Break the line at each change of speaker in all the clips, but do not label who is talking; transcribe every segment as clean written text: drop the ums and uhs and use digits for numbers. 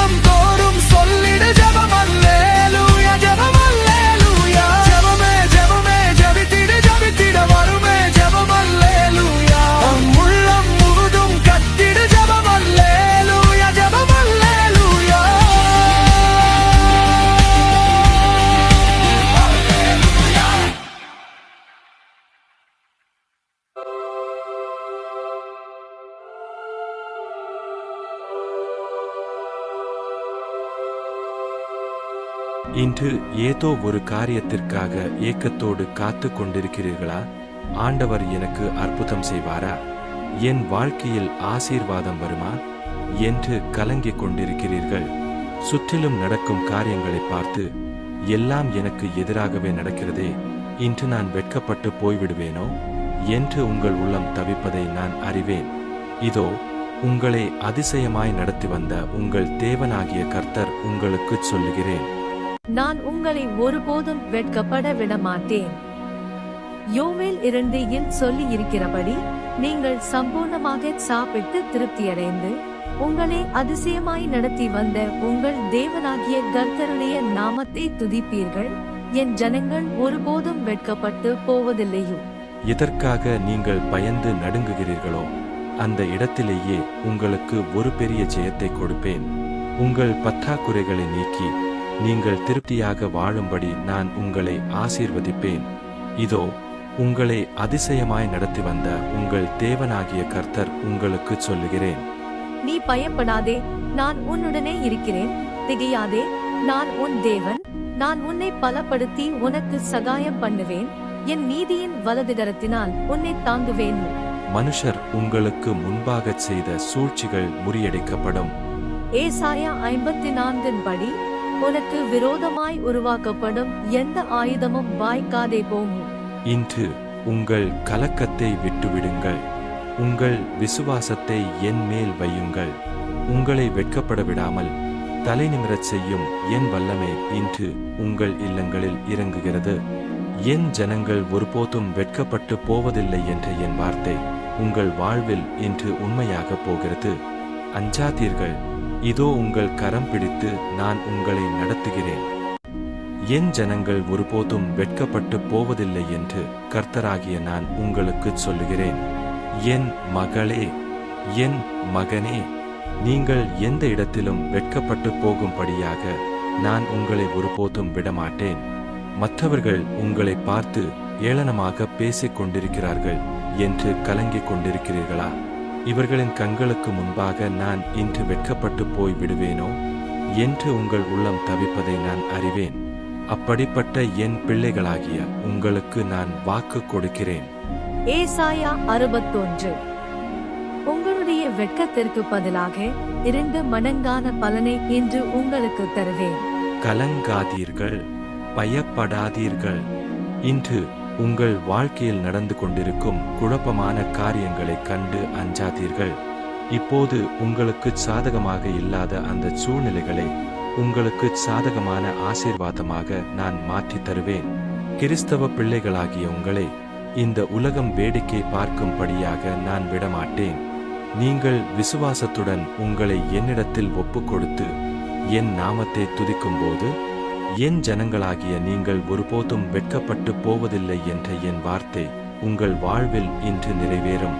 உள்ளம் தோறும் சொல்லிடு ஜெபம் அல்லேலூயா ஜெபம் அல்லேலூயா ஜெபமே ஜெபமே ஜெபித்திடு ஜெபித்திட வருமே ஜெபம் அல்லேலூயா உள்ளம் முழுதும் கத்திடு ஜெபம் அல்லேலூயா ஜெபம் அல்லேலூயா
இன்று ஏதோ ஒரு காரியத்திற்காக ஏக்கத்தோடு காத்து கொண்டிருக்கிறீர்களா? ஆண்டவர் எனக்கு அற்புதம் செய்வாரா? என் வாழ்க்கையில் ஆசீர்வாதம் வருமா என்று கலங்கிக் கொண்டிருக்கிறீர்கள். சுற்றிலும் நடக்கும் காரியங்களை பார்த்து எல்லாம் எனக்கு எதிராகவே நடக்கிறதே, இன்று நான் வெட்கப்பட்டு போய்விடுவேனோ என்று உங்கள் உள்ளம் தவிப்பதை நான் அறிவேன். இதோ உங்களை அதிசயமாய் நடத்தி வந்த உங்கள் தேவனாகிய கர்த்தர் உங்களுக்கு சொல்லுகிறேன்,
நான் உங்களை ஒருபோதும் வெட்கப்பட விடமாட்டேன். யோவேல் 2:2 சொல்லி இருக்கிறபடி நீங்கள் சம்பூர்ணமாக சாப்பிட்டு திருப்தியடைந்து உங்களை அதிசயமாய் நடத்தி வந்த உங்கள் தேவனாகிய கர்த்தருடைய நாமத்தை துதிப்பீர்கள். என் ஜனங்கள் ஒருபோதும் வெட்கப்பட்டு போவதில்லையோ.
எதற்காக நீங்கள் பயந்து நடுங்குகிறீர்களோ அந்த இடத்திலேயே உங்களுக்கு ஒரு பெரிய ஜெயத்தை கொடுப்பேன். உங்கள் பற்றாக்குறைகளை நீக்கி நீங்கள் திருப்தியாக வாழும்படி நான் உங்களை ஆசீர்வதிப்பேன். இதோ உங்களை அதிசயமாய் நடத்தி வந்த உங்கள் தேவனாகிய கர்த்தர் உங்களுக்கு சொல்லுகிறேன்,
நீ பயப்படாதே, நான் உன்னுடனே இருக்கிறேன். திகையாதே, நான் உன் தேவன். நான் உன்னை பலப்படுத்தி உனக்கு சகாயம் பண்ணுவேன். என் நீதியின் வலதுகரத்தினால் உன்னை தாங்குவேன்.
மனுஷர் உங்களுக்கு முன்பாகச் செய்த சூழ்ச்சிகள் முறியடிக்கப்படும்.
ஏசாயா 54 படி உனக்கு விரோதமாய் உருவாக்கப்படும் எந்த ஆயுதமும் வாய்க்காதே போகும்.
இன்று உங்கள் கலக்கத்தை விட்டுவிடுங்கள், உங்கள் விசுவாசத்தை என் மேல் வையுங்கள். உங்களை வெட்கப்பட விடாமல் தலை நிமிரச் செய்யும் என் வல்லமை இன்று உங்கள் இல்லங்களில் இறங்குகிறது. என் ஜனங்கள் ஒருபோதும் வெட்கப்பட்டு போவதில்லை என்ற என் வார்த்தை உங்கள் வாழ்வில் இன்று உண்மையாக போகிறது. அஞ்சாதீர்கள், இதோ உங்கள் கரம் பிடித்து நான் உங்களை நடத்துகிறேன். என் ஜனங்கள் ஒருபோதும் வெட்கப்பட்டு போவதில்லை என்று கர்த்தராகிய நான் உங்களுக்கு சொல்லுகிறேன். என் மகளே, என் மகனே, நீங்கள் எந்த இடத்திலும் வெட்கப்பட்டு போகும்படியாக நான் உங்களை ஒருபோதும் விடமாட்டேன். மற்றவர்கள் உங்களை பார்த்து ஏளனமாக பேசிக் கொண்டிருக்கிறார்கள் என்று கலங்கிக் கொண்டிருக்கிறீர்களா? இவர்களின் கண்களுக்கு முன்பாக நான் இன்று வெட்கப்பட்டு போய் விடுவேனோ என்று உங்கள் உள்ளம் தவிப்பதை நான் அறிவேன். அப்படிப்பட்ட என் பிள்ளைகளாகிய உங்களுக்கு நான் வாக்கு கொடுக்கிறேன்.
ஏசாயா 61 உங்களுடைய வெட்கத்திற்கு பதிலாக 2 மடங்கான பலனை இன்று உங்களுக்கு தருவேன்.
கலங்காதீர்கள், பயப்படாதீர்கள். இன்று உங்கள் வாழ்க்கையில் நடந்து கொண்டிருக்கும் குழப்பமான காரியங்களை கண்டு அஞ்சாதீர்கள். இப்போது உங்களுக்கு சாதகமாக இல்லாத அந்த சூழ்நிலைகளை உங்களுக்கு சாதகமான ஆசீர்வாதமாக நான் மாற்றித் தருவேன். கிறிஸ்தவ பிள்ளைகளாகிய உங்களை இந்த உலகம் வேடிக்கை பார்க்கும்படியாக நான் விடமாட்டேன். நீங்கள் விசுவாசத்துடன் உங்களை என்னிடத்தில் ஒப்புக் கொடுத்து என் நாமத்தை துதிக்கும்போது என் ஜனங்களாகிய நீங்கள் ஒருபோதும் வெட்கப்பட்டு போவதில்லை என்ற என் வார்த்தை உங்கள் வாழ்வில் இன்று நிறைவேறும்.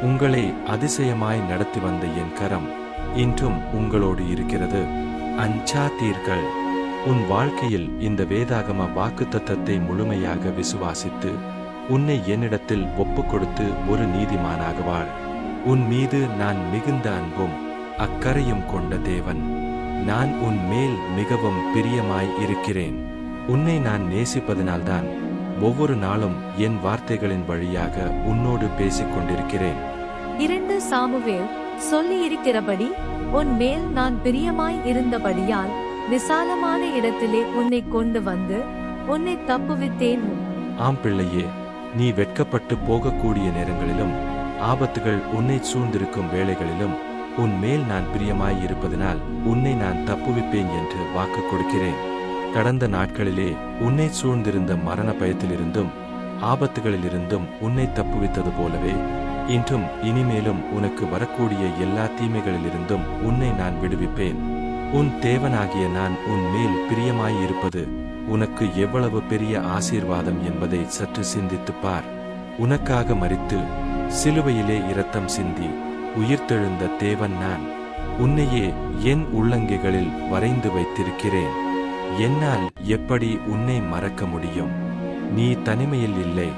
உங்களை அதிசயமாய் நடத்தி வந்த என் கரம் இன்றும் உங்களோடு இருக்கிறது. அஞ்சாதீர்கள். உன் வாழ்க்கையில் இந்த வேதாகம வாக்குத்தத்தத்தை முழுமையாக விசுவாசித்து உன்னை என்னிடத்தில் ஒப்புக் கொடுத்து ஒரு நீதிமானாக வாழ். உன் மீது நான் மிகுந்த அன்பும் அக்கறையும் கொண்ட தேவன். நான் உன் மேல் மிகவும் பிரியமாய் இருக்கிறேன். உன்னை நான் நேசிப்பதனால்தான் ஒவ்வொரு நாளும் என் வார்த்தைகளின் வழியாக உன்னோடு பேசிக் கொண்டிருக்கிறேன்.
2 சாமுவேல் சொல்லி இருக்கிறபடி உன் மேல் நான் பிரியமாய் இருந்தபடியால் விசாலமான இடத்திலே உன்னை கொண்டு வந்து உன்னை தப்புவித்தேன்.
ஆம் பிள்ளையே, நீ வெட்கப்பட்டு போகக்கூடிய நேரங்களிலும் ஆபத்துகள் உன்னை சூழ்ந்திருக்கும் வேளைகளிலும் உன் மேல் நான் பிரியமாய் இருப்பதனால் உன்னை நான் தப்புவிப்பேன் என்று வாக்கு கொடுக்கிறேன். கடந்த நாட்களிலே உன்னை சூழ்ந்திருந்த மரண பயத்திலிருந்தும் ஆபத்துகளிலிருந்தும் உன்னை தப்புவித்தது போலவே இன்றும் இனிமேலும் உனக்கு வரக்கூடிய எல்லா தீமைகளிலிருந்தும் உன்னை நான் விடுவிப்பேன். உன் தேவனாகிய நான் உன் மேல் பிரியமாயிருப்பது உனக்கு எவ்வளவு பெரிய ஆசீர்வாதம் என்பதை சற்று சிந்தித்துப் பார். உனக்காக மரித்து சிலுவையிலே இரத்தம் சிந்தி உயிர்த்தெழுந்த தேவன் நான். உன்னையே என் உள்ளங்கைகளில் வரைந்து வைத்திருக்கிறேன். என்னால் எப்படி உன்னை மறக்க முடியும்? நீ தனிமையில் இல்லை.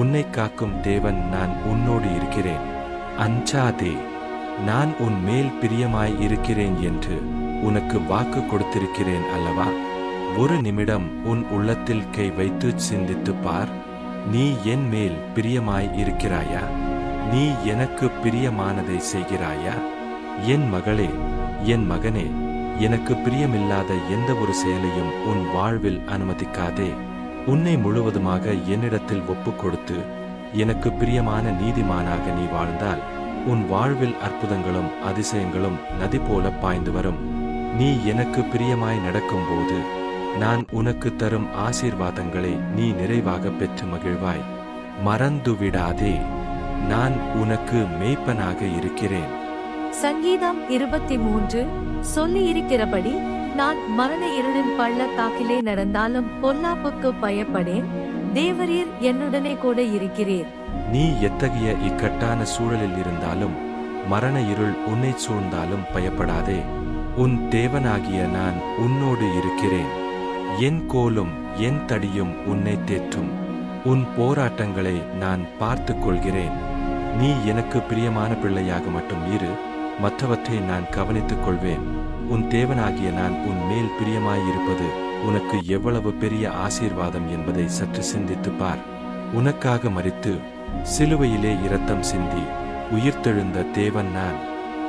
உன்னை காக்கும் தேவன் நான் உன்னோடு இருக்கிறேன். அஞ்சாதே, நான் உன் மேல் பிரியமாய் இருக்கிறேன் என்று உனக்கு வாக்கு கொடுத்திருக்கிறேன் அல்லவா? ஒரு நிமிடம் உன் உள்ளத்தில் கை வைத்து சிந்தித்துப் பார். நீ என் மேல் பிரியமாய் இருக்கிறாயா? நீ எனக்கு பிரியமானதை செய்கிறாயா? என் மகளே, என் மகனே, எனக்கு பிரியமில்லாத எந்த ஒரு செயலையும் உன் வாழ்வில் அனுமதிக்காதே. உன்னை முழுவதுமாக என்னிடத்தில் ஒப்புக் கொடுத்து எனக்கு பிரியமான நீதிமானாக நீ வாழ்ந்தால் உன் வாழ்வில் அற்புதங்களும் அதிசயங்களும் நதி போல பாய்ந்து வரும். நீ எனக்கு பிரியமாய் நடக்கும்போது நான் உனக்கு தரும் ஆசீர்வாதங்களை நீ நிறைவாக பெற்று மகிழ்வாய். மறந்துவிடாதே, நான் உனக்கு மேய்ப்பனாக இருக்கிறேன்.
சங்கீதம் 23 சொல்லி இருக்கிறபடி, நான் மரண இருளின் பள்ளத்தாக்கிலே நடந்தாலும் பொல்லாப்புக்கு பயப்படேன். தேவரீர் என்னுடனே கூட இருக்கிறீர்.
நீ எத்தகைய இக்கட்டான சூழலில் இருந்தாலும் மரண இருள் உன்னை சூழ்ந்தாலும் பயப்படாதே. உன் தேவனாகிய நான் உன்னோடு இருக்கிறேன். என் கோலும் என் தடியும் உன்னை தேற்றும். உன் போராட்டங்களை நான் பார்த்துக் கொள்கிறேன். நீ எனக்கு பிரியமான பிள்ளையாக மட்டும் இரு, மற்றவற்றை நான் கவனித்துக் கொள்வேன். உன் தேவனாகிய நான் உன் மேல் பிரியமாயிருப்பது உனக்கு எவ்வளவு பெரிய ஆசீர்வாதம் என்பதை சற்று சிந்தித்துப் பார். உனக்காக மரித்து சிலுவையிலே இரத்தம் சிந்தி உயிர்த்தெழுந்த தேவன் நான்.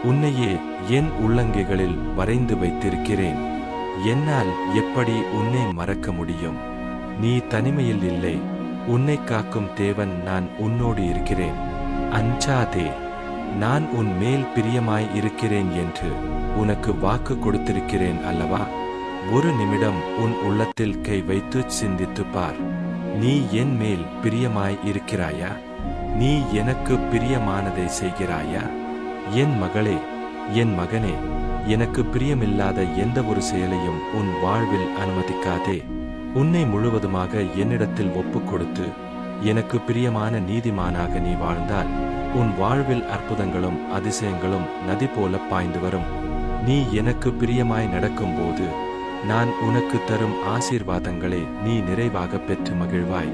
உன்னையே என் உள்ளங்கைகளில் வரைந்து வைத்திருக்கிறேன். என்னால் எப்படி உன்னை மறக்க முடியும்? நீ தனிமையில் இல்லை. உன்னை காக்கும் தேவன் நான் உன்னோடு இருக்கிறேன். அஞ்சாதே, நான் உன் மேல் பிரியமாய் இருக்கிறேன் என்று உனக்கு வாக்கு கொடுத்திருக்கிறேன் அல்லவா? ஒரு நிமிடம் உன் உள்ளத்தில் கை வைத்து சிந்தித்துப் பார். நீ என் மேல் பிரியமாய் இருக்கிறாயா? நீ எனக்கு பிரியமானதை செய்கிறாயா? என் மகளே, என் மகனே, எனக்கு பிரியமில்லாத எந்த ஒரு செயலையும் உன் வாழ்வில் அனுமதிக்காதே. உன்னை முழுவதுமாக என்னிடத்தில் ஒப்புக் கொடுத்து எனக்கு பிரியமான நீதிமானாக நீ வாழ்ந்தால் உன் வாழ்வில் அற்புதங்களும் அதிசயங்களும் நதி போல பாய்ந்து வரும். நீ எனக்கு பிரியமாய் நடக்கும்போது நான் உனக்கு தரும் ஆசீர்வாதங்களை நீ நிறைவாக பெற்று மகிழ்வாய்.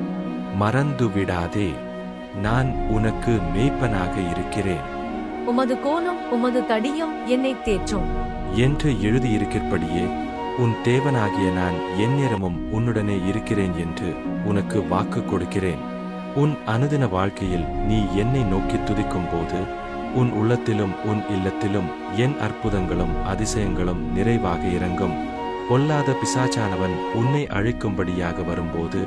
மறந்துவிடாதே, நான் உனக்கு மேய்ப்பனாக இருக்கிறேன்.
உமது கோலும் உமது தடியும் என்னை தேற்றும்
என்று எழுதியிருக்கிறபடியே உன் தேவனாகிய நான் எந்நேரமும் உன்னுடனே இருக்கிறேன் என்று உனக்கு வாக்கு கொடுக்கிறேன். உன் அனுதின வாழ்க்கையில் நீ என்னை நோக்கி துதிக்கும் போது உன் உள்ளத்திலும் உன் இல்லத்திலும் என் அற்புதங்களும் அதிசயங்களும் நிறைவாக இறங்கும். பொல்லாத பிசாசானவன் உன்னை அழைக்கும்படியாக வரும்போது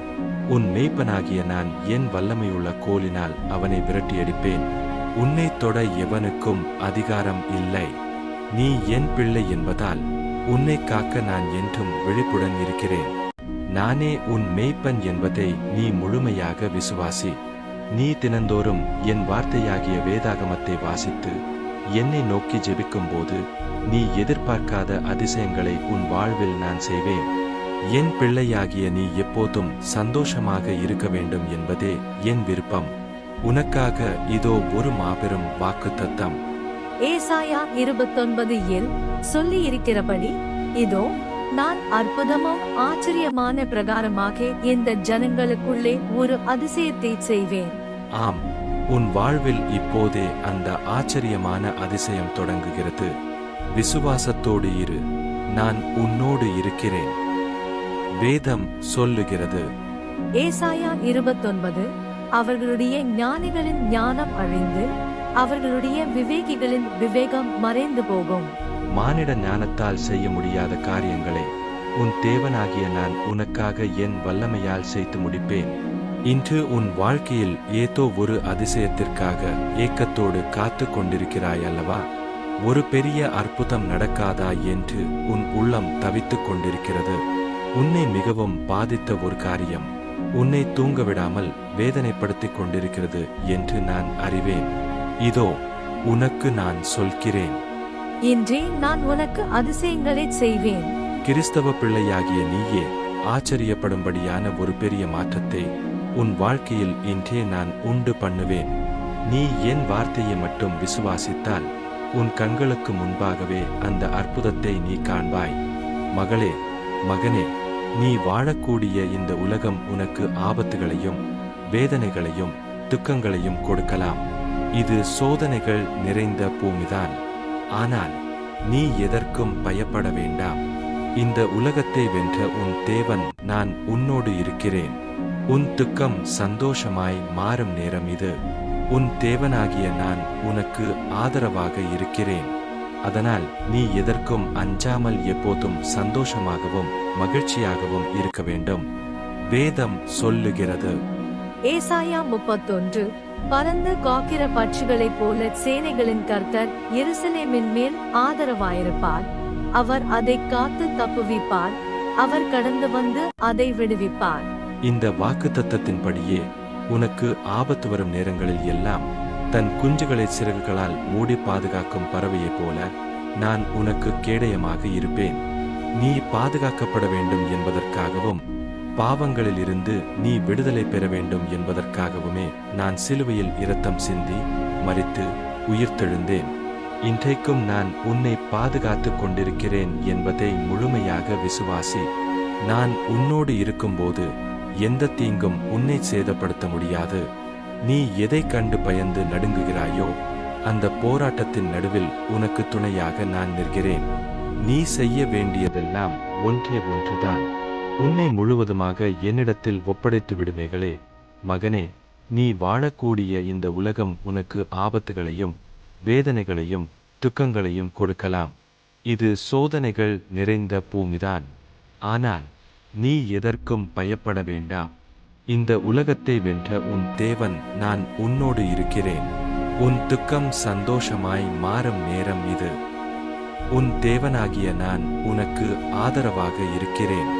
உன் மேய்ப்பனாகிய நான் என் வல்லமையுள்ள கோலினால் அவனை விரட்டியடிப்பேன். உன்னை தொட எவனுக்கும் அதிகாரம் இல்லை. நீ என் பிள்ளை என்பதால் உன்னை காக்க நான் என்றும் விழிப்புடன் இருக்கிறேன். நானே உன் மேய்ப்பன் என்பதை நீ முழுமையாக விசுவாசி. நீ தினந்தோறும் என் வார்த்தையாகிய வேதாகமத்தை வாசித்து என்னை நோக்கி ஜெபிக்கும்போது நீ எதிர்பார்க்காத அதிசயங்களை உன் வாழ்வில் நான் செய்வேன். என் பிள்ளையாகிய நீ எப்போதும் சந்தோஷமாக இருக்க வேண்டும் என்பதே என் விருப்பம். உனக்காக இதோ ஒரு மாபெரும் வாக்குத்தத்தம்.
ஏசாயா 29 சொல்லி இருக்கிறபடி, இதோ நான் அற்புதமும் ஆச்சரியமான பிரகாரமாக இந்த ஜனங்களுக்குள்ளே ஒரு அதிசயத்தை செய்வேன்.
ஆம், உன் வாழ்வில் இப்போதே அந்த ஆச்சரியமான அதிசயம் தொடங்குகிறது. விசுவாசத்தோடு இரு, நான் உன்னோடு இருக்கிறேன். வேதம் சொல்லுகிறது.
ஏசாயா 29 அவர்களுடைய ஞானிகளின் ஞானம் அழிந்து அவர்களுடைய விவேகிகளின் விவேகம் மறைந்து போகும்.
மானிட ஞானத்தால் செய்ய முடியாத காரியங்களை உன் தேவனாகிய நான் உனக்காக என் வல்லமையால் செய்து முடிப்பேன். இன்று உன் வாழ்க்கையில் ஏதோ ஒரு அதிசயத்திற்காக ஏக்கத்தோடு காத்து கொண்டிருக்கிறாய் அல்லவா? ஒரு பெரிய அற்புதம் நடக்காதா என்று உன் உள்ளம் தவித்துக் கொண்டிருக்கிறது. உன்னை மிகவும் பாதித்த ஒரு காரியம் உன்னை தூங்க விடாமல் வேதனைப்படுத்திக் கொண்டிருக்கிறது என்று நான் அறிவேன். இதோ உனக்கு நான் சொல்கிறேன்,
இன்றே நான் உனக்கு அதிசயங்களைச் செய்வேன்.
கிறிஸ்தவ பிள்ளையாகிய நீயே ஆச்சரியப்படும்படியான ஒரு பெரிய மாற்றத்தை உன் வாழ்க்கையில் இன்றே நான் உண்டு பண்ணுவேன். நீ என் வார்த்தையை மட்டும் விசுவாசித்தால் உன் கண்களுக்கு முன்பாகவே அந்த அற்புதத்தை நீ காண்பாய். மகளே, மகனே, நீ வாழக்கூடிய இந்த உலகம் உனக்கு ஆபத்துகளையும் வேதனைகளையும் துக்கங்களையும் கொடுக்கலாம். இது சோதனைகள் நிறைந்த பூமிதான். ஆனால் நீ எதற்கும் பயப்பட வேண்டாம். இந்த உலகத்தை வென்ற உன் தேவன் நான் உன்னோடு இருக்கிறேன். உன் துக்கம் சந்தோஷமாய் மாறும் நேரம் இது. உன் தேவனாகிய நான் உனக்கு ஆதரவாக இருக்கிறேன். அதனால் நீ எதற்கும் அஞ்சாமல் எப்போதும் சந்தோஷமாகவும் மகிழ்ச்சியாகவும் இருக்க வேண்டும். வேதம் சொல்லுகிறது.
ஏசாயா 31 பறந்து காக்கிற பட்சிகளைப் போல சேனைகளின் கர்த்தர் எருசலேமின் மேல் ஆதரவாயிருப்பார். அவர் அதை காத்து தப்புவிப்பார். அவர் கடந்து வந்து அதை விடுவிப்பார்.
இந்த வாக்குத்தத்தத்தின்படியே உனக்கு ஆபத்து வரும் நேரங்களில் எல்லாம் தன் குஞ்சுகளை சிறகுகளால் மூடி பாதுகாக்கும் பறவையைப் போல நான் உனக்கு கேடயமாக இருப்பேன். நீ பாதுகாக்கப்பட வேண்டும் என்பதற்காகவும் பாவங்களிலிருந்து நீ விடுதலை பெற வேண்டும் என்பதற்காகவுமே நான் சிலுவையில் இரத்தம் சிந்தி மரித்து உயிர்த்தெழுந்தேன். இன்றைக்கும் நான் உன்னை பாதுகாத்துக் கொண்டிருக்கிறேன் என்பதை முழுமையாக விசுவாசி. நான் உன்னோடு இருக்கும்போது எந்த தீங்கும் உன்னை சேதப்படுத்த முடியாது. நீ எதை கண்டு பயந்து நடுங்குகிறாயோ அந்த போராட்டத்தின் நடுவில் உனக்கு துணையாக நான் நிற்கிறேன். நீ செய்ய வேண்டியதெல்லாம் ஒன்றே ஒன்றுதான். உன்னை முழுவதுமாக என்னிடத்தில் ஒப்படைத்து விடுவேகளே. மகனே, நீ வாழக்கூடிய இந்த உலகம் உனக்கு ஆபத்துகளையும் வேதனைகளையும் துக்கங்களையும் கொடுக்கலாம். இது சோதனைகள் நிறைந்த பூமிதான். ஆனால் நீ எதற்கும் பயப்பட வேண்டாம். இந்த உலகத்தை வென்ற உன் தேவன் நான் உன்னோடு இருக்கிறேன். உன் துக்கம் சந்தோஷமாய் மாறும் நேரம் இது. உன் தேவனாகிய நான் உனக்கு ஆதரவாக இருக்கிறேன்.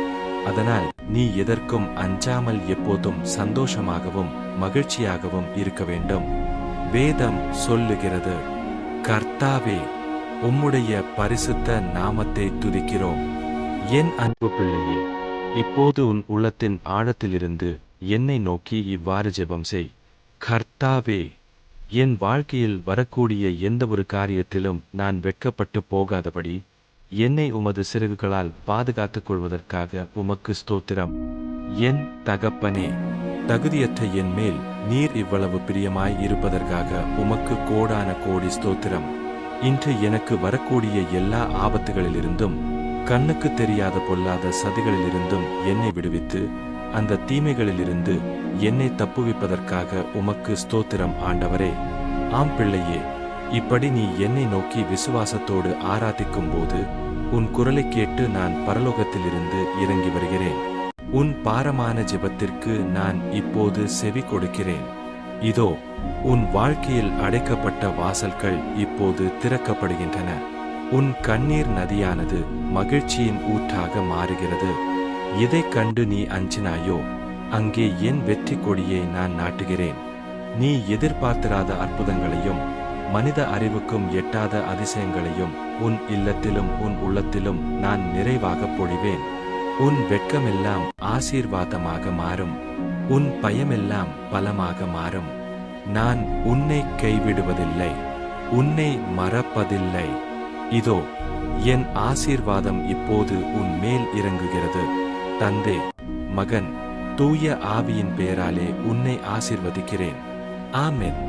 அதனால் நீ எதற்கும் அஞ்சாமல் எப்போதும் சந்தோஷமாகவும் மகிழ்ச்சியாகவும் இருக்க வேண்டும். வேதம் சொல்லுகிறது. கர்த்தாவே, உம்முடைய பரிசுத்த நாமத்தை துதிக்கிறோம். என் அன்பு பிள்ளையே, இப்போது உன் உள்ளத்தின் ஆழத்திலிருந்து என்னை நோக்கி இவ்வாறு ஜெபம் செய். கர்த்தாவே, என் வாழ்க்கையில் வரக்கூடிய எந்த ஒரு காரியத்திலும் நான் வெட்கப்பட்டு போகாதபடி என்னை உமது சிறகுகளால் பாதுகாத்துக் கொள்வதற்காக உமக்கு ஸ்தோத்திரம். என் தகப்பனே, தகுதியற்ற என் மேல் நீர் இவ்வளவு பிரியமாய் இருப்பதற்காக உமக்கு கோடான கோடி ஸ்தோத்திரம். இன்று எனக்கு வரக்கூடிய எல்லா ஆபத்துகளிலிருந்தும் கண்ணுக்கு தெரியாத பொல்லாத சதிகளிலிருந்தும் என்னை விடுவித்து அந்த தீமைகளிலிருந்து என்னை தப்புவிப்பதற்காக உமக்கு ஸ்தோத்திரம் ஆண்டவரே. ஆம் பிள்ளையே, இப்படி நீ என்னை நோக்கி விசுவாசத்தோடு ஆராதிக்கும் போது உன் குரலை கேட்டு நான் பரலோகத்திலிருந்து இறங்கி வருகிறேன். உன் பாரமான ஜெபத்திற்கு நான் இப்போது செவி கொடுக்கிறேன். இதோ உன் வாழ்க்கையில் அடைக்கப்பட்ட வாசல்கள் இப்போது திறக்கப்படுகின்றன. உன் கண்ணீர் நதியானது மகிழ்ச்சியின் ஊற்றாக மாறுகிறது. எதை கண்டு நீ அஞ்சினாயோ அங்கே என் வெற்றி கொடியை நான் நாட்டுகிறேன். நீ எதிர்பார்த்திராத அற்புதங்களையும் மனித அறிவுக்கும் எட்டாத அதிசயங்களையும் உன் இல்லத்திலும் உன் உள்ளத்திலும் நான் நிறைவாக பொழிவேன். உன் வெட்கமெல்லாம் ஆசீர்வாதமாக மாறும். உன் பயமெல்லாம் பலமாக மாறும். நான் உன்னை கைவிடுவதில்லை, உன்னை மறப்பதில்லை. இதோ என் ஆசீர்வாதம் இப்போது உன் மேல் இறங்குகிறது. தந்தை, மகன், தூய ஆவியின் பெயராலே உன்னை ஆசீர்வதிக்கிறேன். ஆமென்.